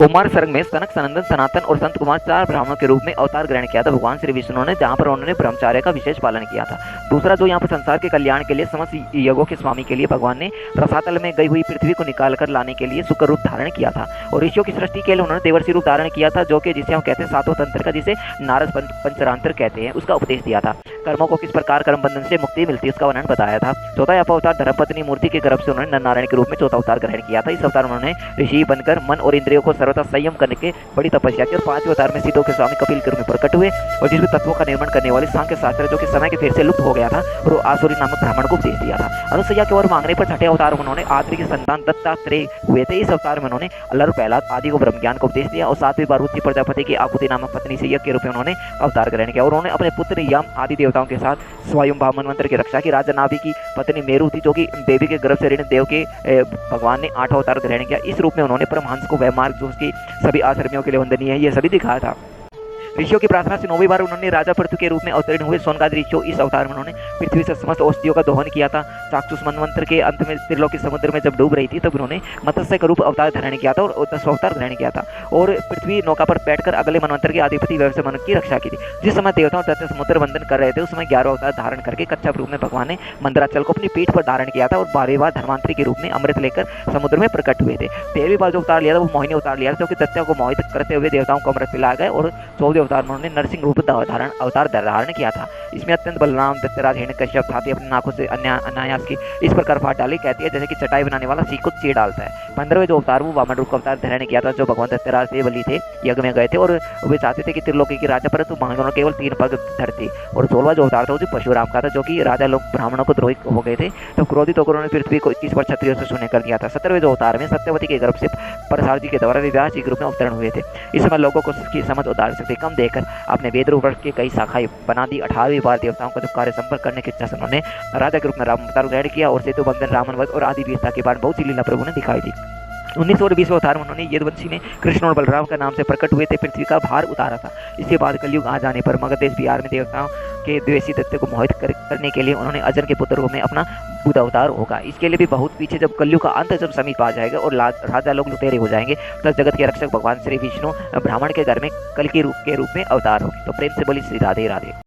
कुमार सर्ग में सनक, सनंदन, सनातन और संत कुमार 4 ब्राह्मणों के रूप में अवतार ग्रहण किया था भगवान श्री विष्णु ने, जहाँ पर उन्होंने ब्रह्मचार्य का विशेष पालन किया था। दूसरा, जो यहाँ पर संसार के कल्याण के लिए समस्त यज्ञों के स्वामी के लिए भगवान ने रसातल में गई हुई पृथ्वी को निकाल कर लाने के लिए शुक्र रूप धारण किया था और ऋषियों की सृष्टि के लिए उन्होंने देवर्षि रूप धारण किया था, जो कि जिसे हम कहते हैं सातों तंत्र का, जिसे नारद पंचरांतर कहते हैं, उसका उपदेश दिया था। कर्मों को किस प्रकार कर्म बंधन से मुक्ति मिलती है उसका वर्णन बताया था। चौथा अवतार धर्मपत्नी मूर्ति के गर्भ से उन्होंने नर नारायण के रूप में चौथा अवतार ग्रहण किया था। इस अवतार उन्होंने ऋषि बनकर मन और इंद्रियों को सर्वथा संयम करने के बड़ी तपस्या की और 5वें अवतार में सिद्धों के स्वामी कपिल के रूप में प्रकट हुए और जिसमें तत्वों का निर्माण करने वाले सांख्य शास्त्र, जो कि समय के फेर से लुप्त हो गया था, और आसुरी नामक ब्राह्मण को उपदेश दिया था। अनुसैया के वर मांगने पर छठे अवतार में उन्होंने आदि के संतान दत्तात्रेय हुए थे। इस अवतार में उन्होंने अल्लाह प्रहलाद आदि को ब्रह्म ज्ञान का उपदेश दिया और 7वीं बार रुचि प्रजापति की आकुति नामक पत्नी से यज्ञ के रूप में उन्होंने अवतार ग्रहण किया और उन्होंने अपने पुत्र यम आदि देवताओं के साथ स्वयंभाव मनवंतर की रक्षा की। राजा नाभि की पत्नी मेरु थी, जो कि देवी के गर्भ से ऋण देव के भगवान ने 8वां अवतार ग्रहण किया। इस रूप में उन्होंने परमहंस को वह मार्ग जो उसकी सभी आश्रमियों के लिए वंदनीय है, यह सभी दिखाया था। ऋषियों की प्रार्थना से 9वीं बार उन्होंने राजा पृथु के रूप में अवतरण हुए। सोनकादि ऋषियों इस अवतार में उन्होंने पृथ्वी से समस्त औषधियों का दोहन किया था। चाक्षुष मनवंतर के अंत में त्रिलोकी समुद्र में जब डूब रही थी तब उन्होंने मत्स्य का रूप अवतार धारण किया था और 10वां अवतार ग्रहण किया था और पृथ्वी नौका पर बैठकर अगले मनवंतर के अधिपति व्यवसाय मन की रक्षा की थी। जिस समय देवताओं तथा समुद्र वंदन कर रहे थे उस समय 11वां अवतार धारण करके कच्छप रूप में भगवान ने मंदराचल को अपनी पीठ पर धारण किया था और 12वीं बार धर्मांतरी के रूप में अमृत लेकर समुद्र में प्रकट हुए थे। 13वीं बार जो अवतार लिया था वो मोहिनी अवतार लिया था, जो कि दैत्यों को मोहित करते हुए देवताओं को अमृत पिलाया गया और 14वें अवतार में उन्होंने नरसिंह रूप अवतार धारण किया था। इसमें अत्यंत बलराम, दत्तराज, हिरण्यकश्यप था अपने नाकों से अनायास की इस प्रकार फाट डाली, कहती है जैसे कि चटाई बनाने वाला सीख को चीर डालता है। 15वें जो अवतार वो वामन रूप का अवतार धारण किया था, जो भगवान दत्तराज थे, बलि थे, यज्ञ में गए थे और वे चाहते थे कि त्रिलोकी की राजा, परंतु उन्होंने केवल 3 पग धरते। और 16वां जो अवतार था वो परशुराम का था, जो कि राजा लोग ब्राह्मणों को द्रोही हो गए थे, तो क्रोधित होकर उन्होंने पृथ्वी को 21 बार क्षत्रियों से शून्य कर दिया था। 17वें जो अवतार में सत्यवती के गर्भ से परसार जी के द्वारा विवाह जी के रूप में अवतरण हुए थे। इस समय लोगों को उसकी समझ उदार शक्ति कम देकर अपने वेद रूप के कई शाखाएं बना दी। 18वीं बार देवताओं का जो कार्य संपर्क करने की इच्छा से उन्होंने राजा के रूप में राम अवतार ग्रहण किया और सेतु बंधन, रावण वध और आदि वीरता के बाद बहुत सी लीला प्रभु ने दिखाई थी। 19 और 20वें अवतार में उन्होंने यदुवंशी में कृष्ण और बलराम का नाम से प्रकट हुए थे, पृथ्वी का भार उतारा था। इसके बाद कलयुग आ जाने पर मगध देश बिहार में देवताओं के द्वेषी तत्व को मोहित करने के लिए उन्होंने अजन के पुत्र में अपना बुध अवतार होगा। इसके लिए भी बहुत पीछे, जब कलयुग का अंत जब समीप आ जाएगा और राजा लोग लुटेरे हो जाएंगे, तब जगत के रक्षक भगवान श्री विष्णु ब्राह्मण के घर में कल के रूप में अवतार होगी। तो प्रेम से बोली श्री राधे राधे।